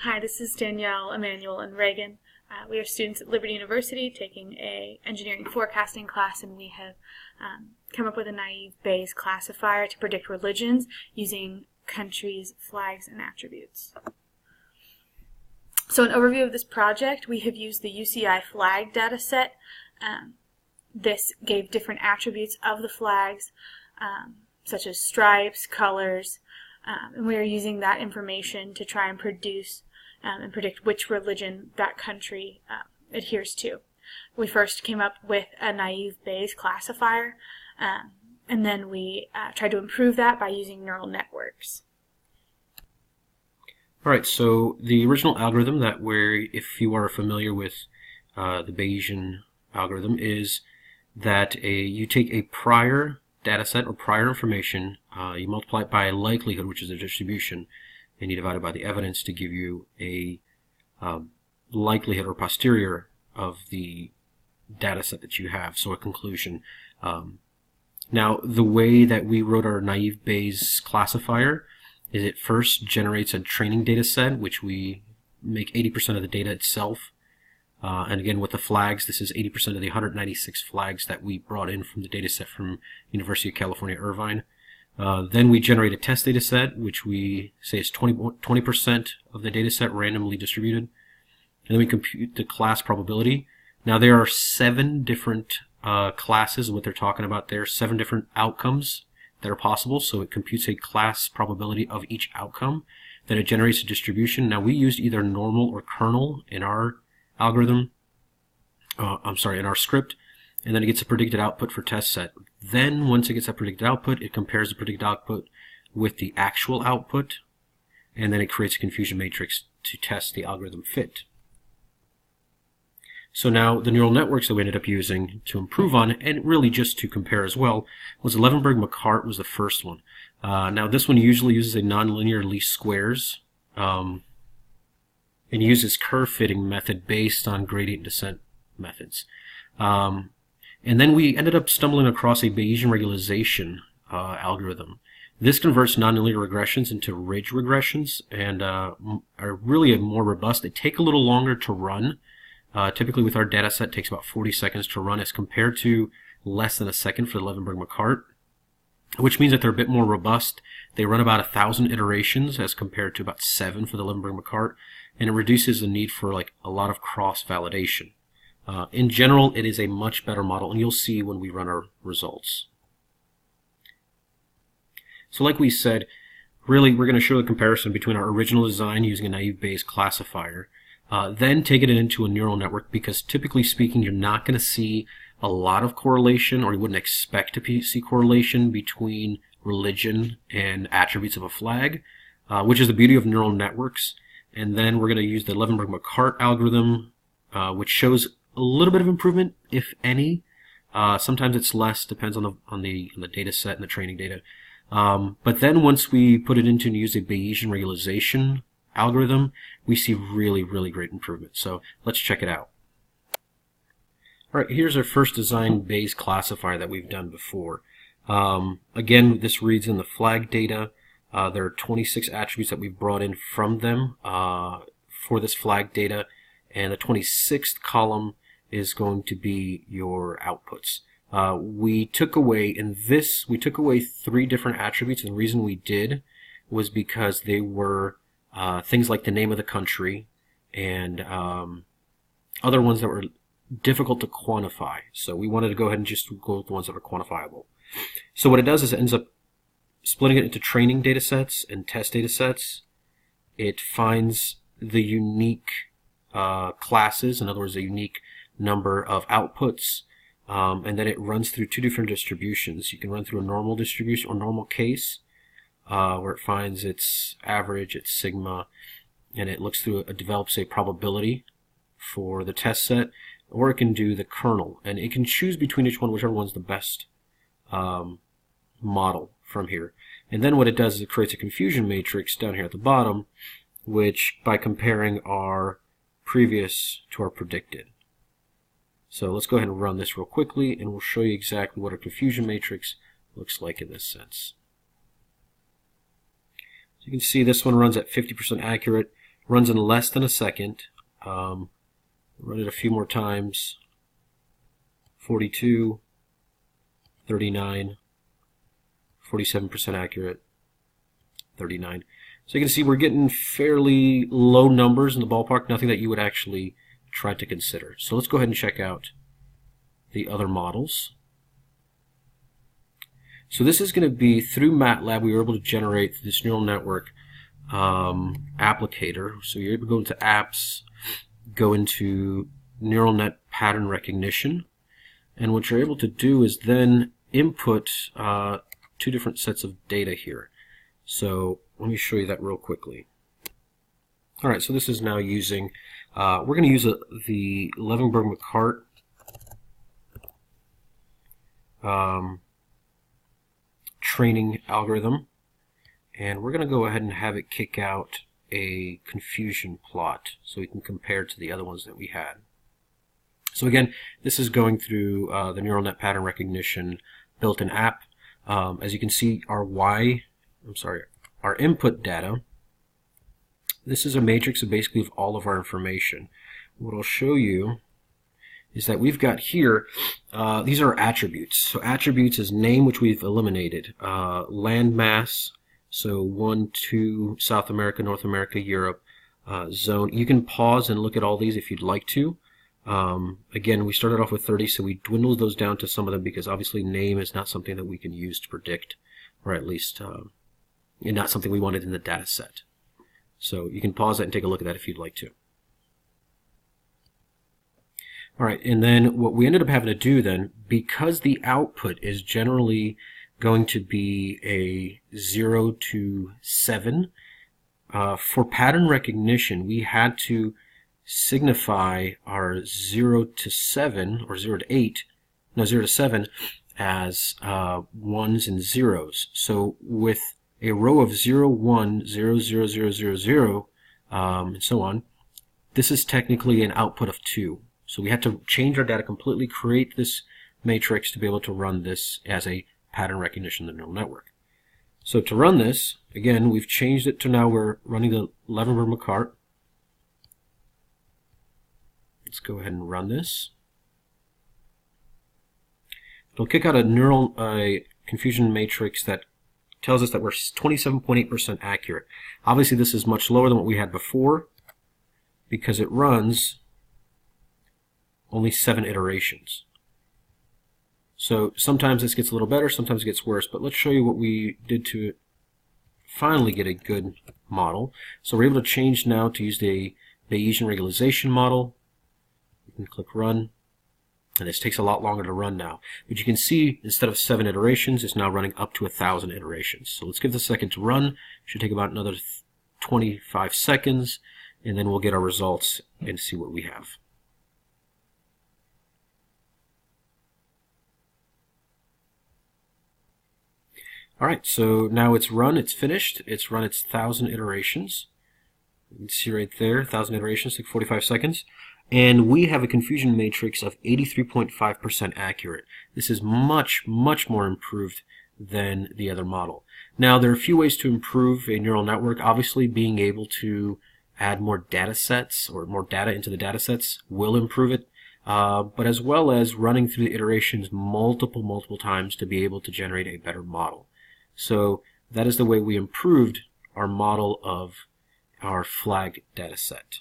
Hi, this is Danielle, Emmanuel, and Reagan. We are students at Liberty University taking a engineering forecasting class, and we have come up with a naive Bayes classifier to predict religions using countries, flags, and attributes. So an overview of this project, we have used the UCI flag data set. This gave different attributes of the flags, such as stripes, colors, and we are using that information to try and produce and predict which religion that country adheres to. We first came up with a naive Bayes classifier, and then we tried to improve that by using neural networks. Alright, so the original algorithm that if you are familiar with the Bayesian algorithm, is that you take a prior data set or prior information, you multiply it by a likelihood, which is a distribution, and you divide it by the evidence to give you a likelihood or posterior of the data set that you have, so a conclusion. Now, the way that we wrote our naive Bayes classifier is it first generates a training data set, which we make 80% of the data itself. And again, with the flags, this is 80% of the 196 flags that we brought in from the data set from University of California, Irvine. Then we generate a test data set, which we say is 20% of the data set randomly distributed. And then we compute the class probability. Now, there are 7 different classes, what they're talking about there, 7 different outcomes that are possible. So it computes a class probability of each outcome. Then it generates a distribution. Now, we used either normal or kernel in our algorithm, in our script, and then it gets a predicted output for test set. Then once it gets that predicted output, it compares the predicted output with the actual output, and then it creates a confusion matrix to test the algorithm fit. So now the neural networks that we ended up using to improve on, and really just to compare as well, was Levenberg-McCart was the first one. Now this one usually uses a nonlinear least squares, and uses curve fitting method based on gradient descent methods. And then we ended up stumbling across a Bayesian regularization algorithm. This converts nonlinear regressions into ridge regressions and are really more robust. They take a little longer to run. Typically with our data set, it takes about 40 seconds to run as compared to less than a second for the Levenberg-McCart, which means that they're a bit more robust. They run about 1,000 iterations as compared to about 7 for the Levenberg-McCart, and it reduces the need for a lot of cross-validation. In general, it is a much better model, and you'll see when we run our results. So like we said, really we're going to show the comparison between our original design using a naive Bayes classifier, then taking it into a neural network, because typically speaking, you're not going to see a lot of correlation, or you wouldn't expect to see correlation between religion and attributes of a flag, which is the beauty of neural networks. And then we're going to use the Levenberg-McCart algorithm, which shows a little bit of improvement, if any. Sometimes it's less, depends on the data set and the training data. But then once we put it into and use a Bayesian regularization algorithm, we see really, really great improvement. So let's check it out. All right, here's our first design Bayes classifier that we've done before. Again, this reads in the flag data. There are 26 attributes that we've brought in from them for this flag data, and the 26th column is going to be your outputs. We took away 3 different attributes, and the reason we did was because they were things like the name of the country and other ones that were difficult to quantify. So we wanted to go ahead and just go with the ones that are quantifiable. So what it does is it ends up splitting it into training data sets and test data sets. It finds the unique classes, in other words, a unique number of outputs, and then it runs through 2 different distributions. You can run through a normal distribution or normal case, where it finds its average, its sigma, and it looks through, it develops a probability for the test set, or it can do the kernel, and it can choose between each one, whichever one's the best model from here. And then what it does is it creates a confusion matrix down here at the bottom, which by comparing our previous to our predicted. So let's go ahead and run this real quickly, and we'll show you exactly what our confusion matrix looks like in this sense. So you can see this one runs at 50% accurate. Runs in less than a second. Run it a few more times. 42, 39, 47% accurate, 39. So you can see we're getting fairly low numbers in the ballpark, nothing that you would actually try to consider. So let's go ahead and check out the other models. So this is going to be through MATLAB. We were able to generate this neural network applicator. So you're able to go into apps, go into neural net pattern recognition, and what you're able to do is then input two different sets of data here. So let me show you that real quickly. Alright, so this is now using, we're going to use the Levenberg-McCart training algorithm, and we're going to go ahead and have it kick out a confusion plot so we can compare to the other ones that we had. So again, this is going through the neural net pattern recognition built-in app. As you can see, our input data, this is a matrix of basically of all of our information. What I'll show you is that we've got here, these are attributes. So attributes is name, which we've eliminated, land mass, so 1, 2, South America, North America, Europe, zone. You can pause and look at all these if you'd like to. Again, we started off with 30, so we dwindled those down to some of them because obviously name is not something that we can use to predict, or at least not something we wanted in the data set. So you can pause that and take a look at that if you'd like to. Alright, and then what we ended up having to do then, because the output is generally going to be a 0 to 7, for pattern recognition we had to signify our 0 to 7, or 0 to 8, no 0 to 7 as ones and zeros. So with a row of 0, 1, 0, 0, 0, 0, 0, and so on, this is technically an output of 2. So we had to change our data completely, create this matrix to be able to run this as a pattern recognition neural network. So to run this, again, we've changed it to now we're running the Levenberg-McCart. Let's go ahead and run this. It'll kick out a confusion matrix that tells us that we're 27.8% accurate. Obviously this is much lower than what we had before because it runs only 7 iterations. So sometimes this gets a little better, sometimes it gets worse, but let's show you what we did to finally get a good model. So we're able to change now to use the Bayesian Regularization model. You can click run, and this takes a lot longer to run now. But you can see instead of 7 iterations, it's now running up to 1,000 iterations. So let's give this a second to run. It should take about another 25 seconds, and then we'll get our results and see what we have. Alright, so now it's run, it's finished, it's run its 1,000 iterations. You can see right there, 1,000 iterations, take 45 seconds. And we have a confusion matrix of 83.5% accurate. This is much, much more improved than the other model. Now, there are a few ways to improve a neural network. Obviously, being able to add more data sets or more data into the data sets will improve it. But as well as running through the iterations multiple times to be able to generate a better model. So that is the way we improved our model of our flagged data set.